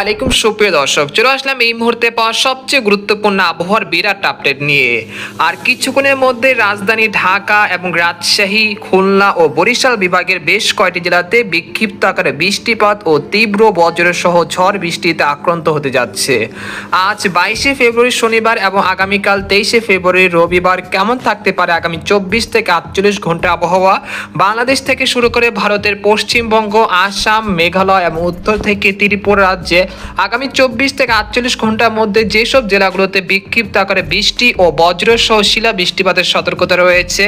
আলাইকুম সুপ্রিয় দর্শক, চলে আসলাম এই মুহূর্তে পাওয়া সবচেয়ে গুরুত্বপূর্ণ আবহাওয়ার বিরাট আপডেট নিয়ে। আর কিছুক্ষণের মধ্যে রাজধানী ঢাকা এবং রাজশাহী, খুলনা ও বরিশাল বিভাগের বেশ কয়েকটি জেলাতে বিক্ষিপ্ত আকারে বৃষ্টিপাত ও তীব্র বজ্রসহ ঝড় বৃষ্টিতে আক্রান্ত হতে যাচ্ছে। আজ 22শে ফেব্রুয়ারি শনিবার এবং আগামীকাল 23শে ফেব্রুয়ারি রবিবার কেমন থাকতে পারে আগামী 24 থেকে 48 ঘন্টা আবহাওয়া বাংলাদেশ থেকে শুরু করে ভারতের পশ্চিমবঙ্গ, আসাম, মেঘালয় এবং উত্তর থেকে ত্রিপুরা রাজ্যে আগামী 24 থেকে 48 ঘন্টার মধ্যে যেসব জেলাগুলোতে বিক্ষিপ্ত আকারে বৃষ্টি ও বজ্রসহ শিলা বৃষ্টিপাতের সতর্কতা রয়েছে।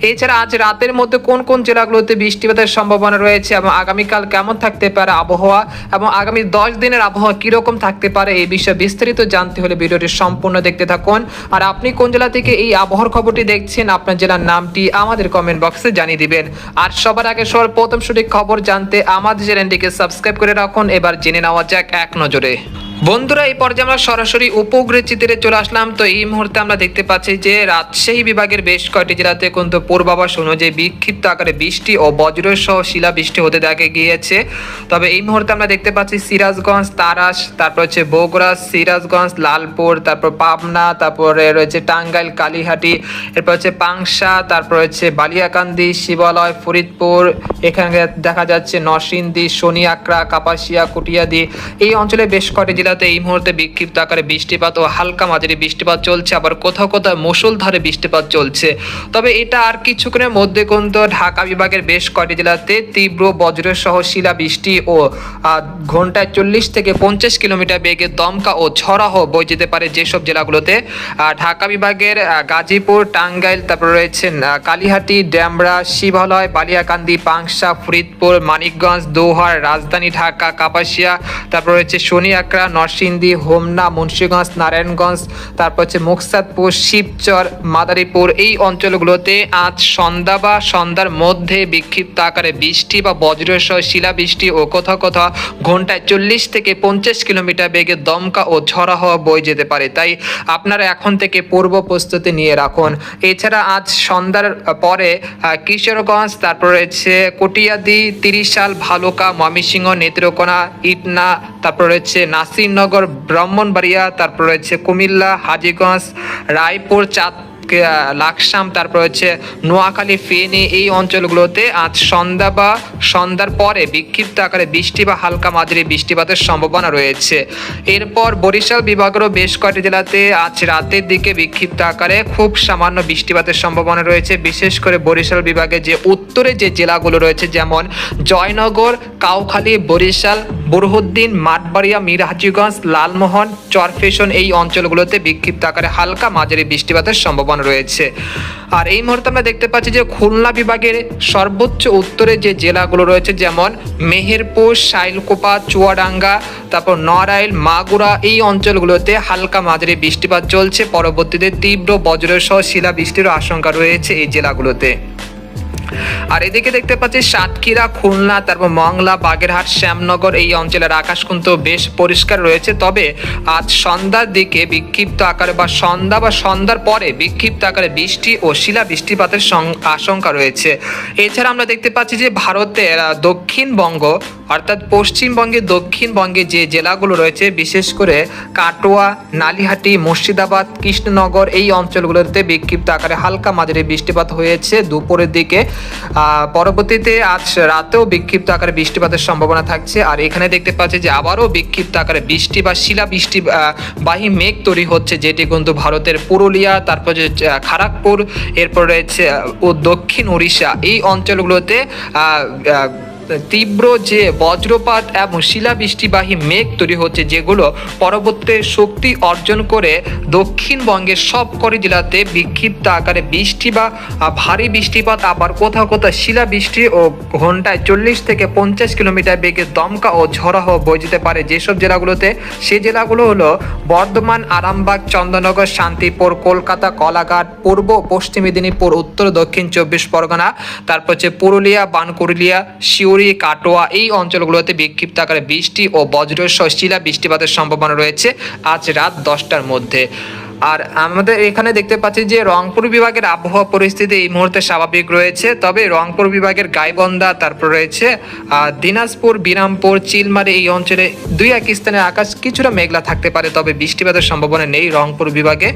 এছাড়া আজ রাতের মধ্যে কোন কোন জেলাগুলোতে বৃষ্টিপাতের সম্ভাবনা রয়েছে এবং আগামীকাল কেমন থাকতে পারে আবহাওয়া এবং আগামী 10 দিনের আবহাওয়া কিরকম থাকতে পারে এই বিষয়ে বিস্তারিত জানতে হলে ভিডিওটি সম্পূর্ণ দেখতে থাকুন। আর আপনি কোন জেলা থেকে এই আবহাওয়ার খবরটি দেখছেন, আপনার জেলার নামটি আমাদের কমেন্ট বক্সে জানিয়ে দিবেন। আর সবার আগে সর্বপ্রথম সঠিক খবর জানতে আমাদের চ্যানেলটিকে সাবস্ক্রাইব করে রাখুন। এবার জেনে নেওয়া যাক এক নজরে। বন্ধুরা, এই পর্যায়ে আমরা সরাসরি উপগ্রহ চিত্রে চলে আসলাম। তো এই মুহূর্তে আমরা দেখতে পাচ্ছি যে রাজশাহী বিভাগের বেশ কয়েকটি জেলাতে কিন্তু পূর্বাভাস অনুযায়ী বিক্ষিপ্ত আকারে বৃষ্টি ও বজ্রসহ শিলা বৃষ্টি হতে দেখা গিয়েছে। তবে এই মুহূর্তে আমরা দেখতে পাচ্ছি সিরাজগঞ্জ, তারাস, তারপর হচ্ছে বগুড়া, সিরাজগঞ্জ, লালপুর, তারপর পাবনা, তারপরে রয়েছে টাঙ্গাইল, কালীহাটি, এরপর হচ্ছে পাংশা, তারপর হচ্ছে বালিয়াকান্দি, শিবালয়, ফরিদপুর, এখানে দেখা যাচ্ছে নরসিংদী, শনিয়াকড়া, কাপাসিয়া, কুটিয়াদি, এই অঞ্চলে বেশ কয়েকটি জেলাতে এই মুহূর্তে বিক্ষিপ্ত আকারে বৃষ্টিপাত ও হালকা মাঝারি বৃষ্টিপাত চলছে, আবার কোথাও কোথাও মুষলধারে বৃষ্টিপাত চলছে। তবে এটা আর কিছুক্ষণের মধ্যে কিন্তু ঢাকা বিভাগের বেশ কয়েকটি জেলাতে তীব্র বজ্রসহ শিলা বৃষ্টি ও ঘন্টায় 40 থেকে 50 কিলোমিটার বেগে দমকা ও ঝড়াহ বয়ে যেতে পারে যেসব জেলাগুলোতে ঢাকা বিভাগের গাজীপুর, টাঙ্গাইল, তারপর রয়েছে কালীহাটি, ডেমরা, শিবালয়, বালিয়াকান্দি, পাংশা, ফরিদপুর, মানিকগঞ্জ, দোহার, রাজধানী ঢাকা, কাপাসিয়া, তারপর রয়েছে শনিয়াকড়া, নরসিংদী, হোমনা, মুন্সিগঞ্জ, নারায়ণগঞ্জ, তারপর হচ্ছে মুকসাদপুর, শিবচর, মাদারীপুর, এই অঞ্চলগুলোতে আজ সন্ধ্যা বা সন্ধ্যার মধ্যে বিক্ষিপ্ত আকারে বৃষ্টি বা বজ্রসহ শিলা বৃষ্টি ও কোথাও কোথাও ঘন্টায় 40 থেকে 50 কিলোমিটার বেগে দমকা ও ঝড়া হওয়া বয়ে যেতে পারে। তাই আপনারা এখন থেকে পূর্ব প্রস্তুতি নিয়ে রাখুন। এছাড়া আজ সন্ধ্যার পরে কিশোরগঞ্জ, তারপর রয়েছে কটিয়াদি, তিরিশাল, ভালুকা, ময়মনসিংহ, নেত্রকোনা, ইটনা, তারপর রয়েছে নাসিরনগর, ব্রাহ্মণবাড়িয়া, তারপর রয়েছে কুমিল্লা, হাজীগঞ্জ, রায়পুর, লাকসাম, তারপর হচ্ছে নোয়াখালী, ফেনী, এই অঞ্চলগুলোতে আজ সন্ধ্যা বা সন্ধ্যার পরে বিক্ষিপ্ত আকারে বৃষ্টি বা হালকা মাঝারি বৃষ্টিপাতের সম্ভাবনা রয়েছে। এরপর বরিশাল বিভাগেরও বেশ কয়েকটি জেলাতে আজ রাতের দিকে বিক্ষিপ্ত আকারে খুব সামান্য বৃষ্টিপাতের সম্ভাবনা রয়েছে। বিশেষ করে বরিশাল বিভাগে যে উত্তরে যে জেলাগুলো রয়েছে যেমন জয়নগর, কাউখালী, বরিশাল, বুরহুদ্দিন, মাঠবাড়িয়া, মিরহাজিগঞ্জ, লালমোহন, চরফেশন, এই অঞ্চলগুলোতে বিক্ষিপ্ত আকারে হালকা মাঝারি বৃষ্টিপাতের সম্ভাবনা রয়েছে। আর এই মুহূর্তে আমরা দেখতে পাচ্ছি যে খুলনা বিভাগের সর্বোচ্চ উত্তরে যে জেলাগুলো রয়েছে যেমন মেহেরপুর, শাইলকুপা, চুয়াডাঙ্গা, তারপর নড়াইল, মাগুরা, এই অঞ্চলগুলোতে হালকা মাঝারি বৃষ্টিপাত চলছে। পরবর্তীতে তীব্র বজ্রসহ শিলা বৃষ্টির আশঙ্কা রয়েছে এই জেলাগুলোতে। আর এদিকে দেখতে পাচ্ছি সাতক্ষীরা, খুলনা, তারপর মংলা, বাগেরহাট, শ্যামনগর, এই অঞ্চলের আকাশ কিন্তু বেশ পরিষ্কার রয়েছে। তবে আজ সন্ধ্যার দিকে বিক্ষিপ্ত আকারে বা সন্ধ্যার পরে বিক্ষিপ্ত আকারে বৃষ্টি ও শিলা বৃষ্টিপাতের আশঙ্কা রয়েছে। এছাড়া আমরা দেখতে পাচ্ছি যে ভারতের দক্ষিণবঙ্গ অর্থাৎ পশ্চিমবঙ্গের দক্ষিণবঙ্গে যে জেলাগুলো রয়েছে বিশেষ করে কাটোয়া, নালিহাটি, মুর্শিদাবাদ, কৃষ্ণনগর, এই অঞ্চলগুলোতে বিক্ষিপ্ত আকারে হালকা মাঝারি বৃষ্টিপাত হয়েছে দুপুরের দিকে। পরবর্তীতে আজ রাতেও বিক্ষিপ্ত আকারে বৃষ্টিপাতের সম্ভাবনা থাকছে। আর এখানে দেখতে পাচ্ছি যে আবারও বিক্ষিপ্ত আকারে বৃষ্টি বা শিলা বৃষ্টি বাহী মেঘ তৈরি হচ্ছে, যেটি কিন্তু ভারতের পুরুলিয়া, তারপর যে খড়গপুর, এরপর রয়েছে ও দক্ষিণ উড়িষ্যা, এই অঞ্চলগুলোতে তীব্র যে বজ্রপাত এবং শিলাবৃষ্টিবাহী মেঘ তৈরি হচ্ছে, যেগুলো পরবর্তী শক্তি অর্জন করে দক্ষিণবঙ্গের সবকটি জেলাতে বিক্ষিপ্ত আকারে বৃষ্টি বা ভারী বৃষ্টিপাত, আবার কোথাও কোথাও শিলাবৃষ্টি ও ঘন্টায় 40 থেকে 50 কিলোমিটার বেগে দমকা ও ঝড়াহ বয়ে যেতে পারে যেসব জেলাগুলোতে। সেই জেলাগুলো হলো বর্ধমান, আরামবাগ, চন্দননগর, শান্তিপুর, কলকাতা, কলাঘাট, পূর্ব পশ্চিম মেদিনীপুর, উত্তর দক্ষিণ 24 পরগনা, তারপর হচ্ছে পুরুলিয়া, বানকুড়িয়া, কাটোয়া, এই অঞ্চলগুলোতে বিক্ষিপ্ত আকারে বৃষ্টি ও বজ্রসহ শিলা বৃষ্টিপাতের সম্ভাবনা রয়েছে আজ রাত 10টার মধ্যে। আর আমাদের এখানে দেখতে পাচ্ছি যে রংপুর বিভাগের আবহাওয়া পরিস্থিতি এই মুহূর্তে স্বাভাবিক রয়েছে, তবে রংপুর বিভাগের গাইবান্ধা, তারপর রয়েছে দিনাজপুর, বিরামপুর, চিলমারি এই অঞ্চলে দুই এক স্থানে আকাশ কিছুটা মেঘলা থাকতে পারে, তবে বৃষ্টিপাতের সম্ভাবনা নেই রংপুর বিভাগে।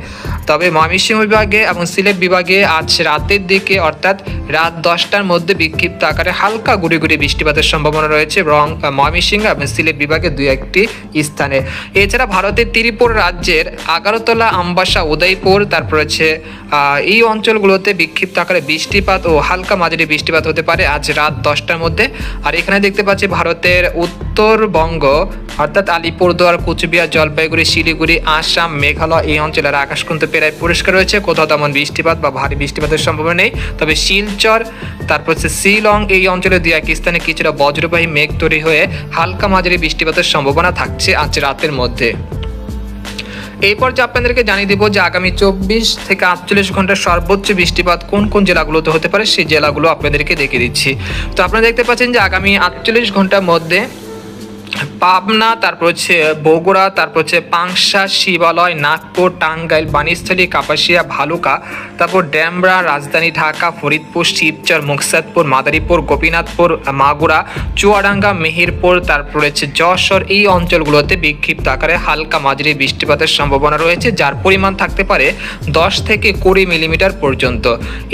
তবে ময়মনসিংহ বিভাগে এবং সিলেট বিভাগে আজ রাতের দিকে অর্থাৎ রাত 10টার মধ্যে বিক্ষিপ্ত আকারে হালকা গুড়ি গুড়ি বৃষ্টিপাতের সম্ভাবনা রয়েছে ময়মনসিংহ এবং সিলেট বিভাগে দুই একটি স্থানে। এছাড়া ভারতের ত্রিপুরা রাজ্যের আগরতলা, আমবাসা, উদয়পুর, তারপর হচ্ছে এই অঞ্চলগুলোতে বিক্ষিপ্ত আকারে বৃষ্টিপাত ও হালকা মাঝারি বৃষ্টিপাত হতে পারে আজ রাত 10টার মধ্যে। আর এখানে দেখতে পাচ্ছি ভারতের উত্তরবঙ্গ অর্থাৎ আলিপুরদুয়ার, কুচবিহার, জলপাইগুড়ি, শিলিগুড়ি, আসাম, মেঘালয় এই অঞ্চলের আকাশ কিন্তু প্রায় পরিষ্কার রয়েছে, কোথাও তেমন বৃষ্টিপাত বা ভারী বৃষ্টিপাতের সম্ভাবনা নেই। তবে শিলচর, তারপর হচ্ছে শিলং এই অঞ্চলে দুই এক স্থানে কিছুটা বজ্রবাহী মেঘ তৈরি হয়ে হালকা মাঝারি বৃষ্টিপাতের সম্ভাবনা থাকছে আজ রাতের মধ্যে। এই পর্যায়ে আপনাদেরকে জানিয়ে দেবো যে আগামী 24 থেকে 48 ঘন্টার সর্বোচ্চ বৃষ্টিপাত কোন কোন জেলাগুলোতে হতে পারে, সেই জেলাগুলো আপনাদেরকে দেখিয়ে দিচ্ছি। তো আপনারা দেখতে পাচ্ছেন যে আগামী 48 ঘন্টার মধ্যে পাবনা, তারপর হচ্ছে বগুড়া, তারপর হচ্ছে পাংশা, শিবালয়, নাগপুর, টাঙ্গাইল, বানিস্থলী, কাপাসিয়া, ভালুকা, তারপর ডেমরা, রাজধানী ঢাকা, ফরিদপুর, শিবচর, মুকসাদপুর, মাদারীপুর, গোপীনাথপুর, মাগুরা, চুয়াডাঙ্গা, মেহেরপুর, তারপর হচ্ছে যশোর এই অঞ্চলগুলোতে বিক্ষিপ্ত আকারে হালকা মাঝারি বৃষ্টিপাতের সম্ভাবনা রয়েছে, যার পরিমাণ থাকতে পারে 10 থেকে 20 মিলিমিটার পর্যন্ত।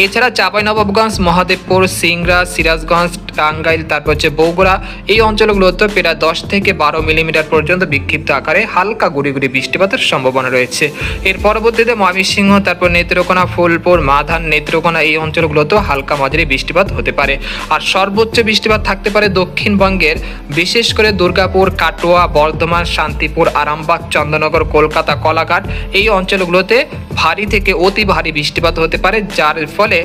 এছাড়া চাঁপাইনবাবগঞ্জ, মহাদেবপুর, সিংড়া, সিরাজগঞ্জ, টাঙ্গাইল, তারপর হচ্ছে বগুড়া এই অঞ্চলগুলোতে প্রায় 10 থেকে 12 মিলিমিটার পর্যন্ত বিক্ষিপ্ত আকারে হালকা গুড়ি গুড়ি বৃষ্টিপাতের সম্ভাবনা রয়েছে। এর পরবর্তীতে ময়মনসিংহ, তারপর নেত্রকোনা, ফুলপুর, মাধান, নেত্রকোনা এই অঞ্চলগুলোতেও হালকা মাঝারি বৃষ্টিপাত হতে পারে। আর সর্বোচ্চ বৃষ্টিপাত থাকতে পারে দক্ষিণবঙ্গের বিশেষ করে দুর্গাপুর, কাটোয়া, বর্ধমান, শান্তিপুর, আরামবাগ, চন্দননগর, কলকাতা, কলাঘাট এই অঞ্চলগুলোতে ভারী থেকে অতি ভারী বৃষ্টিপাত হতে পারে, যার ফলে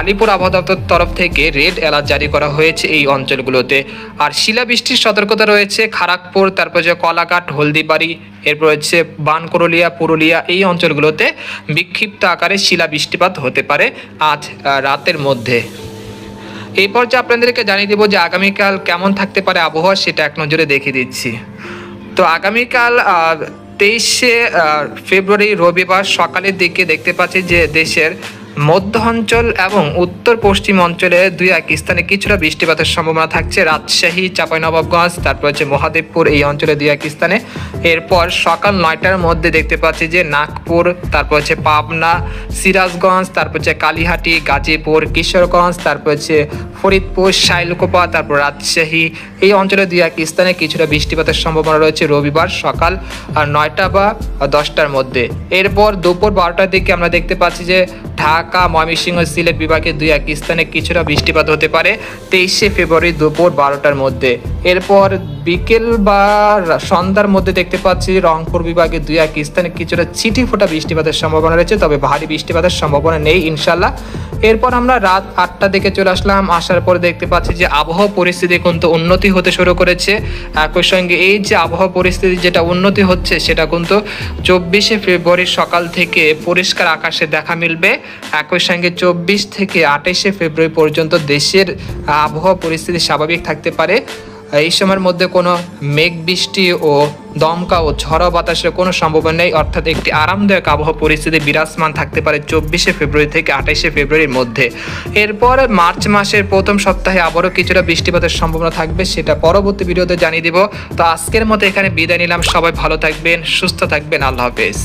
আলিপুর আবহাওয়া দপ্তর তরফ থেকে রেড অ্যালার্ট জারি করা হয়েছে এই অঞ্চলগুলোতে। আর শিলাবৃষ্টির সতর্কতা রয়েছে খড়গপুর, তারপর যে কলাঘাট, হলদিবাড়ি, এরপর হচ্ছে বানকরলিয়া, পুরুলিয়া এই অঞ্চলগুলোতে বিক্ষিপ্ত আকারে শিলা বৃষ্টিপাত হতে পারে আজ রাতের মধ্যে। এই পর্যায়ে আপনাদেরকে জানিয়ে দেবো যে আগামীকাল কেমন থাকতে পারে আবহাওয়া, সেটা এক নজরে দেখিয়ে দিচ্ছি। তো আগামীকাল 23শে ফেব্রুয়ারি রবিবার সকালের দিকে দেখতে পাচ্ছি যে দেশের মধ্য অঞ্চল এবং উত্তর পশ্চিম অঞ্চলে দুই এক স্থানে কিছুটা বৃষ্টিপাতের সম্ভাবনা থাকছে, রাজশাহী, চাঁপাইনবাবগঞ্জ, তারপর হচ্ছে মহাদেবপুর এই অঞ্চলে দুই এক স্থানে। এরপর সকাল 9টার মধ্যে দেখতে পাচ্ছি যে নাগপুর, তারপর হচ্ছে পাবনা, সিরাজগঞ্জ, তারপর হচ্ছে কালীহাটি, গাজীপুর, কিশোরগঞ্জ, তারপর হচ্ছে ফরিদপুর, শাইলকুপা, তারপর রাজশাহী এই অঞ্চলে দুই এক স্থানে কিছুটা বৃষ্টিপাতের সম্ভাবনা রয়েছে রবিবার সকাল 9টা বা 10টার মধ্যে। এরপর দুপুর 12টার দিকে আমরা দেখতে পাচ্ছি যে ঢাকা, ময়মনসিংহ, সিলেট বিভাগে দুই এক স্থানে কিছুটা বৃষ্টিপাত হতে পারে 23শে ফেব্রুয়ারি দুপুর 12টার মধ্যে। এরপর বিকেল বা সন্ধ্যার মধ্যে দেখতে পাচ্ছি রংপুর বিভাগে দুই এক স্থানে কিছুটা ছিটি ফোটা বৃষ্টিপাতের সম্ভাবনা রয়েছে, তবে ভারী বৃষ্টিপাতের সম্ভাবনা নেই ইনশাল্লাহ। এরপর আমরা রাত 8টা দিকে চলে আসলাম, আসার পরে দেখতে পাচ্ছি যে আবহাওয়া পরিস্থিতি কিন্তু উন্নতি হতে শুরু করেছে। একই সঙ্গে এই যে আবহাওয়া পরিস্থিতি যেটা উন্নতি হচ্ছে সেটা কিন্তু 24শে ফেব্রুয়ারি সকাল থেকে পরিষ্কার আকাশে দেখা মিলবে। একই সঙ্গে 24 থেকে 28শে ফেব্রুয়ারি পর্যন্ত দেশের আবহাওয়া পরিস্থিতি স্বাভাবিক থাকতে পারে। এই সময়ের মধ্যে কোনো মেঘ বৃষ্টি ও দমকা ও ঝড়ো বাতাসের কোনো সম্ভাবনা নেই, অর্থাৎ একটি আরামদায়ক আবহাওয়া পরিস্থিতি বিরাজমান থাকতে পারে 24শে ফেব্রুয়ারি থেকে 28শে ফেব্রুয়ারির মধ্যে। এরপর মার্চ মাসের প্রথম সপ্তাহে আবারও কিছুটা বৃষ্টিপাতের সম্ভাবনা থাকবে, সেটা পরবর্তী ভিডিওতে জানিয়ে দিব। তো আজকের মতো এখানে বিদায় নিলাম, সবাই ভালো থাকবেন, সুস্থ থাকবেন, আল্লাহ হাফেজ।